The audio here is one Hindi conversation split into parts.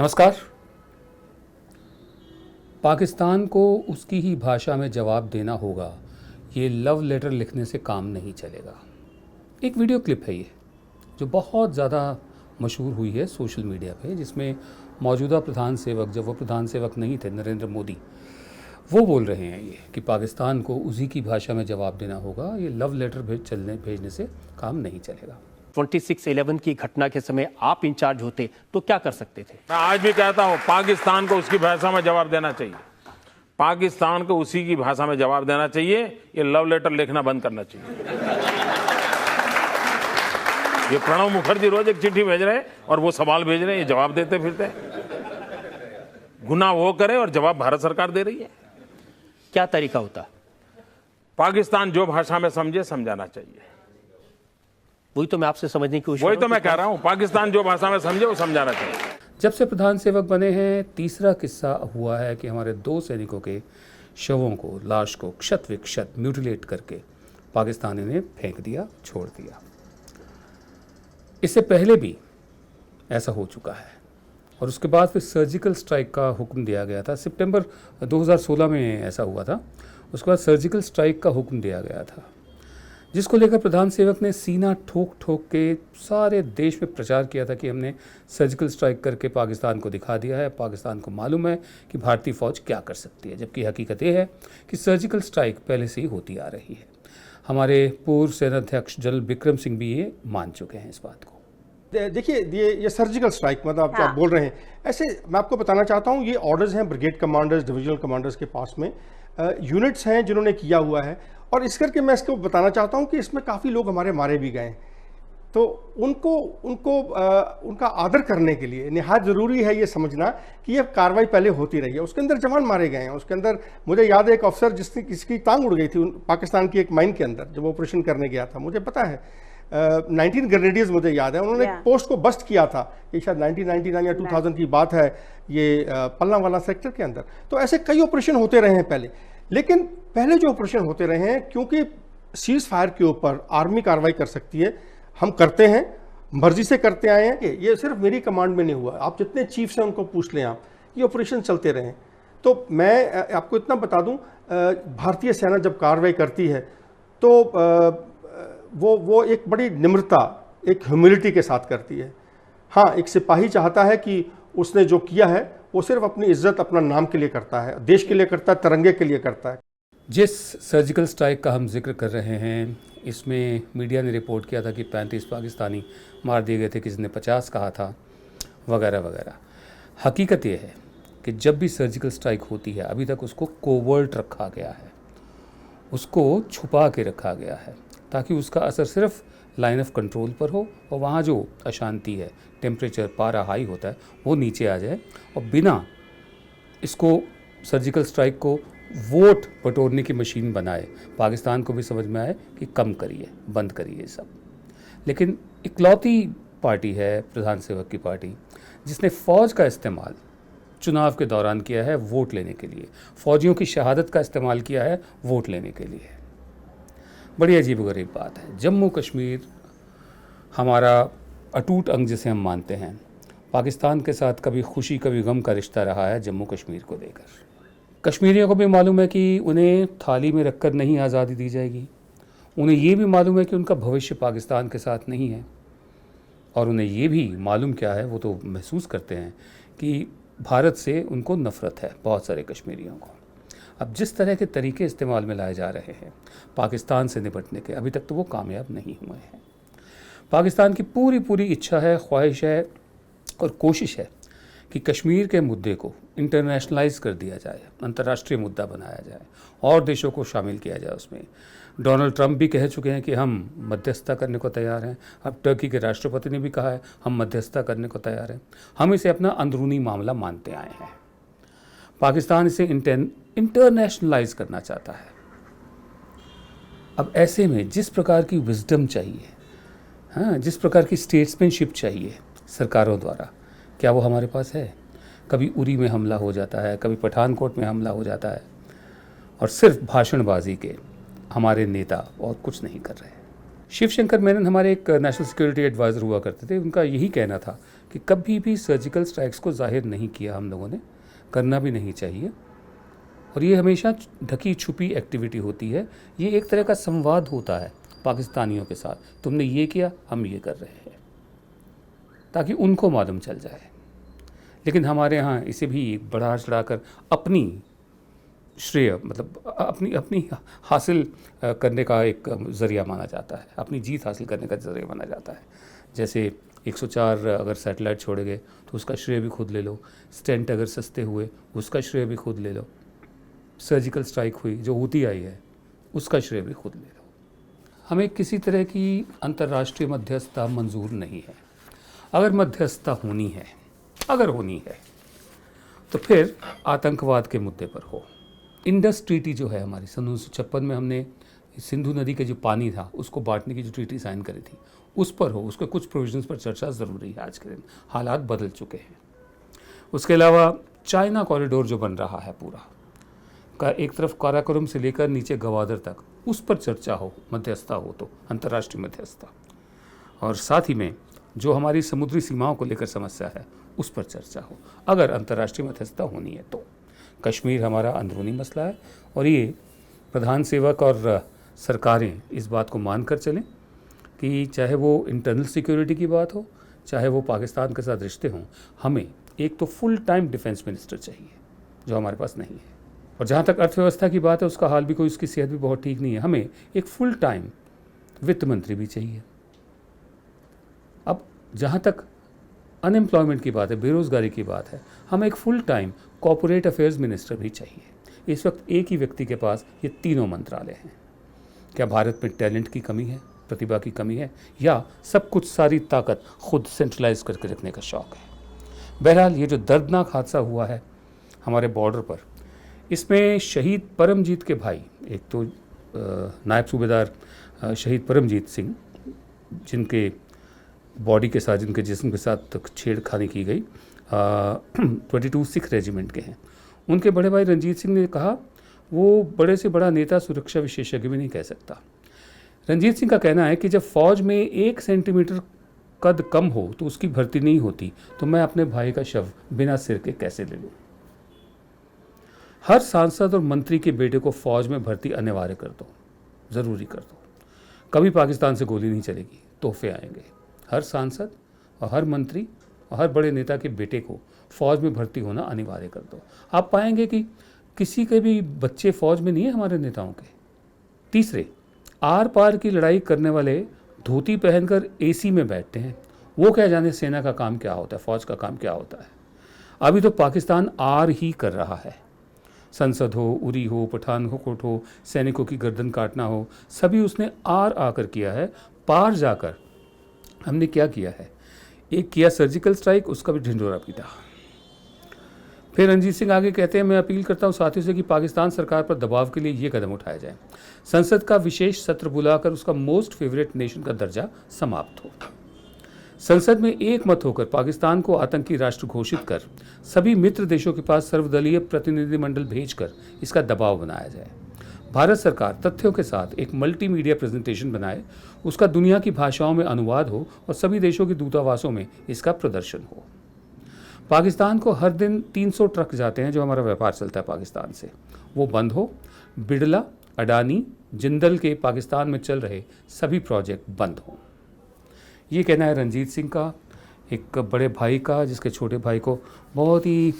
नमस्कार। पाकिस्तान को उसकी ही भाषा में जवाब देना होगा, ये लव लेटर लिखने से काम नहीं चलेगा। एक वीडियो क्लिप है ये, जो बहुत ज़्यादा मशहूर हुई है सोशल मीडिया पे, जिसमें मौजूदा प्रधान सेवक, जब वो प्रधान सेवक नहीं थे, नरेंद्र मोदी, वो बोल रहे हैं ये कि पाकिस्तान को उसी की भाषा में जवाब देना होगा, ये लव लेटर भेजने से काम नहीं चलेगा। 26/11 की घटना के समय आप इंचार्ज होते तो क्या कर सकते थे? मैं आज भी कहता हूं, पाकिस्तान को उसकी भाषा में जवाब देना चाहिए। पाकिस्तान को उसी की भाषा में जवाब देना चाहिए। ये लव लेटर लिखना बंद करना चाहिए। ये प्रणब मुखर्जी रोज एक चिट्ठी भेज रहे हैं और वो सवाल भेज रहे हैं, ये जवाब देते फिरते। गुनाह वो करे और जवाब भारत सरकार दे रही है। क्या तरीका होता? पाकिस्तान जो भाषा में समझे समझाना चाहिए। वही तो मैं आपसे समझने की कोशिश वही तो मैं कह रहा हूं, पाकिस्तान जो भाषा में समझे वो समझाना चाहिए। जब से प्रधान सेवक बने हैं, तीसरा किस्सा हुआ है कि हमारे 2 सैनिकों के शवों को, लाश को क्षत विक्षत म्यूटिलेट करके पाकिस्तानी ने फेंक दिया, छोड़ दिया। इससे पहले भी ऐसा हो चुका है और उसके बाद फिर सर्जिकल स्ट्राइक का हुक्म दिया गया था। सितंबर 2016 में ऐसा हुआ था। उसके बाद सर्जिकल स्ट्राइक का हुक्म दिया गया था, जिसको लेकर प्रधान सेवक ने सीना ठोक ठोक के सारे देश में प्रचार किया था कि हमने सर्जिकल स्ट्राइक करके पाकिस्तान को दिखा दिया है, पाकिस्तान को मालूम है कि भारतीय फ़ौज क्या कर सकती है। जबकि हकीकत ये है कि सर्जिकल स्ट्राइक पहले से ही होती आ रही है। हमारे पूर्व सेनाध्यक्ष जनरल विक्रम सिंह भी ये मान चुके हैं इस बात को। देखिए, ये सर्जिकल स्ट्राइक मतलब आप बोल रहे हैं, ऐसे मैं आपको बताना चाहता हूँ, ये ऑर्डर्स हैं ब्रिगेड कमांडर्स, डिविजनल कमांडर्स के पास में, यूनिट्स हैं जिन्होंने किया हुआ है। और इस करके मैं इसको बताना चाहता हूं कि इसमें काफ़ी लोग हमारे मारे भी गए, तो उनका आदर करने के लिए निहायत ज़रूरी है ये समझना कि ये कार्रवाई पहले होती रही है। उसके अंदर जवान मारे गए हैं। उसके अंदर मुझे याद है एक अफसर जिसकी टांग उड़ गई थी पाकिस्तान की एक माइन के अंदर जब ऑपरेशन करने गया था, मुझे पता है। 19 ग्रेनेडियर्स मुझे याद है, उन्होंने एक पोस्ट को बस्ट किया था, ये शायद 1999 या 2000 की बात है, ये पल्लावाला सेक्टर के अंदर। तो ऐसे कई ऑपरेशन होते रहे हैं पहले, लेकिन पहले जो ऑपरेशन होते रहे हैं, क्योंकि सीज फायर के ऊपर आर्मी कार्रवाई कर सकती है, हम करते हैं, मर्जी से करते आए हैं। कि ये सिर्फ मेरी कमांड में नहीं हुआ, आप जितने चीफ्स हैं उनको पूछ लें, आप ये ऑपरेशन चलते रहे। तो मैं आपको इतना बता दूं, भारतीय सेना जब कार्रवाई करती है तो वो एक बड़ी निम्रता, एक ह्यूमिलिटी के साथ करती है। हाँ, एक सिपाही चाहता है कि उसने जो किया है वो सिर्फ अपनी इज्जत, अपना नाम के लिए करता है, देश के लिए करता है, तिरंगे के लिए करता है। जिस सर्जिकल स्ट्राइक का हम जिक्र कर रहे हैं, इसमें मीडिया ने रिपोर्ट किया था कि 35 पाकिस्तानी मार दिए गए थे, किसी ने 50 कहा था, वगैरह वगैरह। हकीकत यह है कि जब भी सर्जिकल स्ट्राइक होती है, अभी तक उसको कोवर्ट रखा गया है, उसको छुपा के रखा गया है, ताकि उसका असर सिर्फ लाइन ऑफ कंट्रोल पर हो और वहाँ जो अशांति है, टेम्परेचर, पारा हाई होता है, वो नीचे आ जाए और बिना इसको सर्जिकल स्ट्राइक को वोट बटोरने की मशीन बनाए, पाकिस्तान को भी समझ में आए कि कम करिए, बंद करिए सब। लेकिन इकलौती पार्टी है प्रधान सेवक की पार्टी जिसने फ़ौज का इस्तेमाल चुनाव के दौरान किया है वोट लेने के लिए, फ़ौजियों की शहादत का इस्तेमाल किया है वोट लेने के लिए। बड़ी अजीबोगरीब बात है। जम्मू कश्मीर हमारा अटूट अंग जिसे हम मानते हैं, पाकिस्तान के साथ कभी खुशी कभी गम का रिश्ता रहा है जम्मू कश्मीर को लेकर। कश्मीरियों को भी मालूम है कि उन्हें थाली में रखकर नहीं आज़ादी दी जाएगी। उन्हें ये भी मालूम है कि उनका भविष्य पाकिस्तान के साथ नहीं है, और उन्हें ये भी मालूम क्या है, वो तो महसूस करते हैं कि भारत से उनको नफ़रत है, बहुत सारे कश्मीरियों को। अब जिस तरह के तरीके इस्तेमाल में लाए जा रहे हैं पाकिस्तान से निपटने के, अभी तक तो वो कामयाब नहीं हुए हैं। पाकिस्तान की पूरी इच्छा है, ख्वाहिश है और कोशिश है कि कश्मीर के मुद्दे को इंटरनेशनलाइज कर दिया जाए, अंतर्राष्ट्रीय मुद्दा बनाया जाए और देशों को शामिल किया जाए उसमें। डोनाल्ड ट्रंप भी कह चुके हैं कि हम मध्यस्थता करने को तैयार हैं। अब टर्की के राष्ट्रपति ने भी कहा है हम मध्यस्थता करने को तैयार हैं। हम इसे अपना अंदरूनी मामला मानते आए हैं। पाकिस्तान इसे इंटरनेशनलाइज करना चाहता है। अब ऐसे में जिस प्रकार की विजडम चाहिए, हाँ, जिस प्रकार की स्टेट्समैनशिप चाहिए सरकारों द्वारा, क्या वो हमारे पास है? कभी उरी में हमला हो जाता है, कभी पठानकोट में हमला हो जाता है, और सिर्फ भाषणबाजी के हमारे नेता और कुछ नहीं कर रहे। शिवशंकर मेनन हमारे एक नेशनल सिक्योरिटी एडवाइज़र हुआ करते थे। उनका यही कहना था कि कभी भी सर्जिकल स्ट्राइक्स को जाहिर नहीं किया हम लोगों ने, करना भी नहीं चाहिए, और ये हमेशा ढकी छुपी एक्टिविटी होती है। ये एक तरह का संवाद होता है पाकिस्तानियों के साथ, तुमने ये किया, हम ये कर रहे हैं, ताकि उनको मालूम चल जाए। लेकिन हमारे यहाँ इसे भी बढ़ा चढ़ाकर अपनी श्रेय, मतलब अपनी हासिल करने का एक ज़रिया माना जाता है, अपनी जीत हासिल करने का ज़रिया माना जाता है। जैसे 104 अगर सैटेलाइट छोड़े गए तो उसका श्रेय भी खुद ले लो, स्टेंट अगर सस्ते हुए उसका श्रेय भी खुद ले लो, सर्जिकल स्ट्राइक हुई जो होती आई है उसका श्रेय भी खुद ले लो। हमें किसी तरह की अंतर्राष्ट्रीय मध्यस्थता मंजूर नहीं है। अगर मध्यस्थता होनी है, अगर होनी है, तो फिर आतंकवाद के मुद्दे पर हो। इंडस ट्रीटी जो है हमारी सन 1956 में हमने सिंधु नदी के जो पानी था उसको बांटने की जो ट्रीटी साइन करी थी उस पर हो, उसके कुछ प्रोविजंस पर चर्चा ज़रूरी है। आज के दिन हालात बदल चुके हैं। उसके अलावा चाइना कॉरिडोर जो बन रहा है पूरा का, एक तरफ काराकोरम से लेकर नीचे गवादर तक, उस पर चर्चा हो, मध्यस्थता हो तो अंतर्राष्ट्रीय मध्यस्थता। और साथ ही में जो हमारी समुद्री सीमाओं को लेकर समस्या है उस पर चर्चा हो, अगर अंतर्राष्ट्रीय मध्यस्थता होनी है तो। कश्मीर हमारा अंदरूनी मसला है और ये प्रधान सेवक और सरकारें इस बात को मान कर चलें कि चाहे वो इंटरनल सिक्योरिटी की बात हो, चाहे वो पाकिस्तान के साथ रिश्ते हों, हमें एक तो फुल टाइम डिफेंस मिनिस्टर चाहिए जो हमारे पास नहीं है। और जहाँ तक अर्थव्यवस्था की बात है उसका हाल भी कोई, उसकी सेहत भी बहुत ठीक नहीं है, हमें एक फुल टाइम वित्त मंत्री भी चाहिए। अब जहाँ तक अनएम्प्लॉयमेंट की बात है, बेरोज़गारी की बात है, हमें एक full time corporate affairs minister भी चाहिए। इस वक्त एक ही व्यक्ति के पास ये तीनों मंत्रालय हैं। क्या भारत में टैलेंट की कमी है, प्रतिभा की कमी है, या सब कुछ सारी ताकत खुद सेंट्रलाइज करके रखने का शौक़ है? बहरहाल ये जो दर्दनाक हादसा हुआ है हमारे बॉर्डर पर, इसमें शहीद परमजीत के भाई, एक तो नायब सूबेदार शहीद परमजीत सिंह, जिनके बॉडी के साथ, जिनके जिस्म के साथ छेड़खानी की गई, 22 सिख रेजिमेंट के हैं। उनके बड़े भाई रंजीत सिंह ने कहा वो बड़े से बड़ा नेता, सुरक्षा विशेषज्ञ भी नहीं कह सकता। रंजीत सिंह का कहना है कि जब फौज में 1 सेंटीमीटर कद कम हो तो उसकी भर्ती नहीं होती, तो मैं अपने भाई का शव बिना सिर के कैसे ले लूँ? हर सांसद और मंत्री के बेटे को फौज में भर्ती अनिवार्य कर दो, ज़रूरी कर दो। कभी पाकिस्तान से गोली नहीं चलेगी, तोहफे आएंगे। हर सांसद और हर मंत्री और हर बड़े नेता के बेटे को फौज में भर्ती होना अनिवार्य कर दो। आप पाएंगे कि किसी के भी बच्चे फौज में नहीं है हमारे नेताओं के। तीसरे, आर पार की लड़ाई करने वाले धोती पहनकर एसी में बैठते हैं। वो क्या जाने सेना का काम क्या होता है, फौज का काम क्या होता है। अभी तो पाकिस्तान आर ही कर रहा है। संसद हो, उरी हो, पठानकोट हो, सैनिकों की गर्दन काटना हो, सभी उसने आर आकर किया है। पार जाकर हमने क्या किया है? एक किया सर्जिकल स्ट्राइक, उसका भी ढिंढोरा पीटा। फिर रंजीत सिंह आगे कहते हैं, मैं अपील करता हूं साथियों से कि पाकिस्तान सरकार पर दबाव के लिए ये कदम उठाया जाए, संसद का विशेष सत्र बुलाकर उसका मोस्ट फेवरेट नेशन का दर्जा समाप्त हो, संसद में एक मत होकर पाकिस्तान को आतंकी राष्ट्र घोषित कर सभी मित्र देशों के पास सर्वदलीय प्रतिनिधिमंडल भेजकर इसका दबाव बनाया जाए। भारत सरकार तथ्यों के साथ एक मल्टीमीडिया प्रेजेंटेशन बनाए, उसका दुनिया की भाषाओं में अनुवाद हो और सभी देशों के दूतावासों में इसका प्रदर्शन हो। पाकिस्तान को हर दिन 300 ट्रक जाते हैं जो हमारा व्यापार चलता है पाकिस्तान से, वो बंद हो। बिड़ला, अडानी, जिंदल के पाकिस्तान में चल रहे सभी प्रोजेक्ट बंद हों। ये कहना है रंजीत सिंह का, एक बड़े भाई का, जिसके छोटे भाई को बहुत ही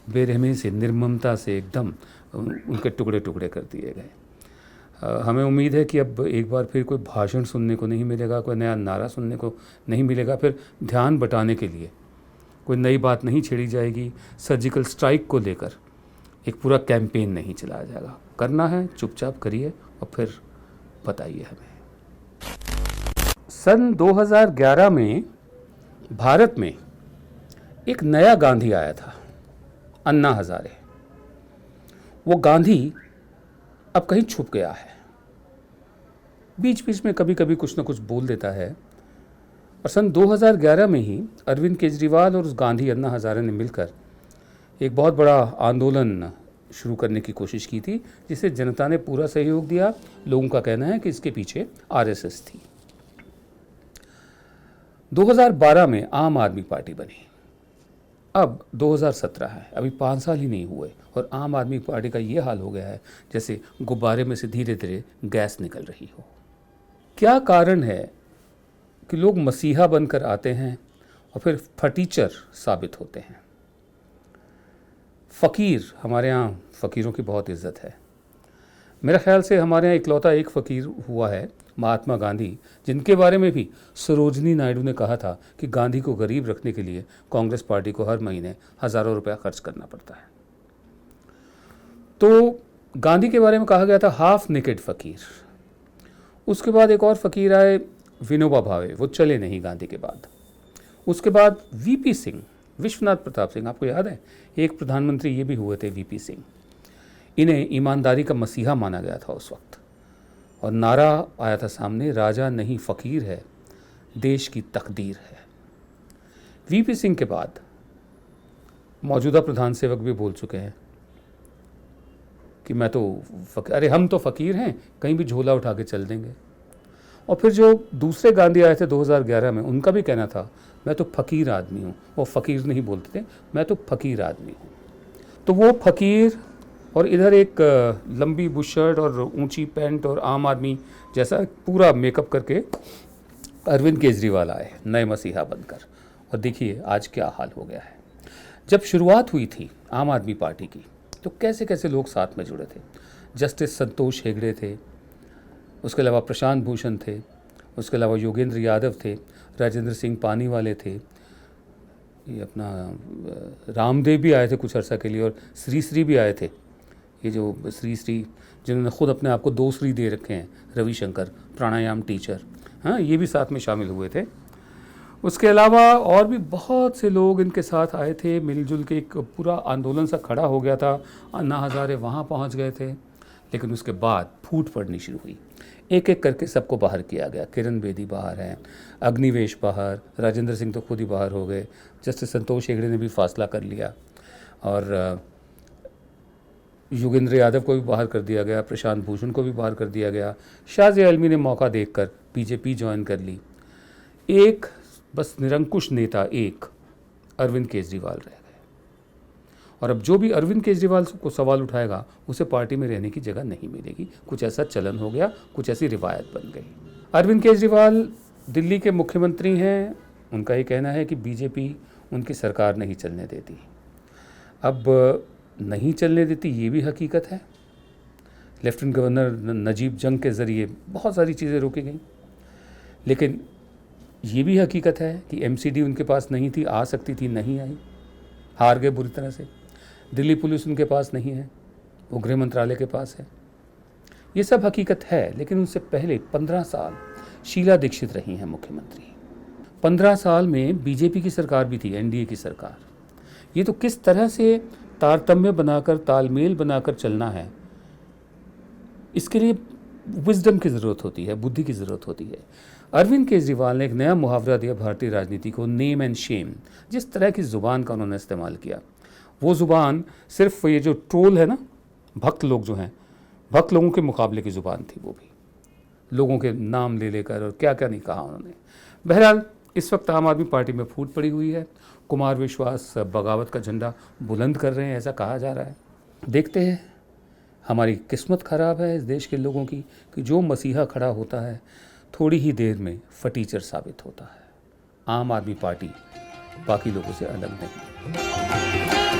बेरहमी से, निर्ममता से एकदम उनके टुकड़े टुकड़े कर दिए गए। हमें उम्मीद है कि अब एक बार फिर कोई भाषण सुनने को नहीं मिलेगा, कोई नया नारा सुनने को नहीं मिलेगा, फिर ध्यान बटाने के लिए कोई नई बात नहीं छेड़ी जाएगी। सर्जिकल स्ट्राइक को लेकर एक पूरा कैंपेन नहीं चलाया जाएगा। करना है चुपचाप करिए और फिर बताइए हमें। सन 2011 में भारत में एक नया गांधी आया था, अन्ना हजारे। वो गांधी अब कहीं छुप गया है, बीच बीच में कभी कभी कुछ ना कुछ बोल देता है। और सन 2011 में ही अरविंद केजरीवाल और उस गांधी अन्ना हजारे ने मिलकर एक बहुत बड़ा आंदोलन शुरू करने की कोशिश की थी, जिसे जनता ने पूरा सहयोग दिया। लोगों का कहना है कि इसके पीछे आरएसएस थी। 2012 में आम आदमी पार्टी बनी, अब 2017 है, अभी 5 साल ही नहीं हुए और आम आदमी पार्टी का ये हाल हो गया है जैसे गुब्बारे में से धीरे धीरे गैस निकल रही हो। क्या कारण है कि लोग मसीहा बनकर आते हैं और फिर फटीचर साबित होते हैं? फ़कीर, हमारे यहाँ फ़कीरों की बहुत इज्जत है। मेरा ख्याल से हमारे यहाँ इकलौता एक फ़कीर हुआ है, महात्मा गांधी, जिनके बारे में भी सरोजनी नायडू ने कहा था कि गांधी को गरीब रखने के लिए कांग्रेस पार्टी को हर महीने हज़ारों रुपया खर्च करना पड़ता है। तो गांधी के बारे में कहा गया था हाफ नेकेड फ़कीर। उसके बाद एक और फ़कीर आए, विनोबा भावे, वो चले नहीं गांधी के बाद। उसके बाद वीपी सिंह, विश्वनाथ प्रताप सिंह, आपको याद है एक प्रधानमंत्री ये भी हुए थे वीपी सिंह। इन्हें ईमानदारी का मसीहा माना गया था उस वक्त और नारा आया था सामने, राजा नहीं फ़कीर है, देश की तकदीर है। वीपी सिंह के बाद मौजूदा प्रधान सेवक भी बोल चुके हैं कि मैं तो अरे हम तो फ़कीर हैं, कहीं भी झोला उठा के चल देंगे। और फिर जो दूसरे गांधी आए थे 2011 में, उनका भी कहना था मैं तो फ़कीर आदमी हूँ। वो फ़कीर नहीं बोलते थे, मैं तो फ़कीर आदमी हूँ। तो वो फ़कीर और इधर एक लंबी बुश शर्ट और ऊंची पैंट और आम आदमी जैसा पूरा मेकअप करके अरविंद केजरीवाल आए नए मसीहा बनकर, और देखिए आज क्या हाल हो गया है। जब शुरुआत हुई थी आम आदमी पार्टी की तो कैसे कैसे लोग साथ में जुड़े थे। जस्टिस संतोष हेगड़े थे, उसके अलावा प्रशांत भूषण थे, उसके अलावा योगेंद्र यादव थे, राजेंद्र सिंह पानी वाले थे, ये अपना रामदेव भी आए थे कुछ अर्सा के लिए, और श्री भी आए थे। ये जो श्री जिन्होंने खुद अपने आप को 2 श्री दे रखे हैं, रविशंकर प्राणायाम टीचर, हाँ, ये भी साथ में शामिल हुए थे। उसके अलावा और भी बहुत से लोग इनके साथ आए थे, मिलजुल के एक पूरा आंदोलन सा खड़ा हो गया था। अन्ना हज़ारे वहाँ पहुँच गए थे, लेकिन उसके बाद फूट पड़नी शुरू हुई। एक एक करके सबको बाहर किया गया। किरण बेदी बाहर हैं, अग्निवेश बाहर, राजेंद्र सिंह तो खुद ही बाहर हो गए, जस्टिस संतोष हेगड़े ने भी फासला कर लिया, और योगेंद्र यादव को भी बाहर कर दिया गया, प्रशांत भूषण को भी बाहर कर दिया गया। शाहज़ी आलमी ने मौका देखकर बीजेपी ज्वाइन कर ली। एक बस निरंकुश नेता, एक अरविंद केजरीवाल रह गए, और अब जो भी अरविंद केजरीवाल को सवाल उठाएगा उसे पार्टी में रहने की जगह नहीं मिलेगी। कुछ ऐसा चलन हो गया, कुछ ऐसी रिवायत बन गई। अरविंद केजरीवाल दिल्ली के मुख्यमंत्री हैं, उनका ये कहना है कि बीजेपी उनकी सरकार नहीं चलने देती। अब नहीं चलने देती ये भी हकीकत है। लेफ्टिनेंट गवर्नर नजीब जंग के ज़रिए बहुत सारी चीज़ें रोकी गई, लेकिन ये भी हकीकत है कि एमसीडी उनके पास नहीं थी, आ सकती थी, नहीं आई, हार गए बुरी तरह से। दिल्ली पुलिस उनके पास नहीं है, वो गृह मंत्रालय के पास है। ये सब हकीकत है, लेकिन उनसे पहले 15 साल शीला दीक्षित रही हैं मुख्यमंत्री। 15 साल में बीजेपी की सरकार भी थी, एनडीए की सरकार। ये तो किस तरह से तारतम्य बनाकर, तालमेल बनाकर चलना है, इसके लिए विजडम की ज़रूरत होती है, बुद्धि की ज़रूरत होती है। अरविंद केजरीवाल ने एक नया मुहावरा दिया भारतीय राजनीति को, नेम एंड शेम। जिस तरह की ज़ुबान का उन्होंने इस्तेमाल किया, वो ज़ुबान सिर्फ ये जो ट्रोल है ना, भक्त लोग जो हैं, भक्त लोगों के मुकाबले की ज़ुबान थी। वो भी लोगों के नाम ले लेकर और क्या क्या नहीं कहा उन्होंने। बहरहाल इस वक्त आम आदमी पार्टी में फूट पड़ी हुई है। कुमार विश्वास बगावत का झंडा बुलंद कर रहे हैं, ऐसा कहा जा रहा है। देखते हैं, हमारी किस्मत ख़राब है इस देश के लोगों की कि जो मसीहा खड़ा होता है थोड़ी ही देर में फटीचर साबित होता है। आम आदमी पार्टी बाकी लोगों से अलग नहीं।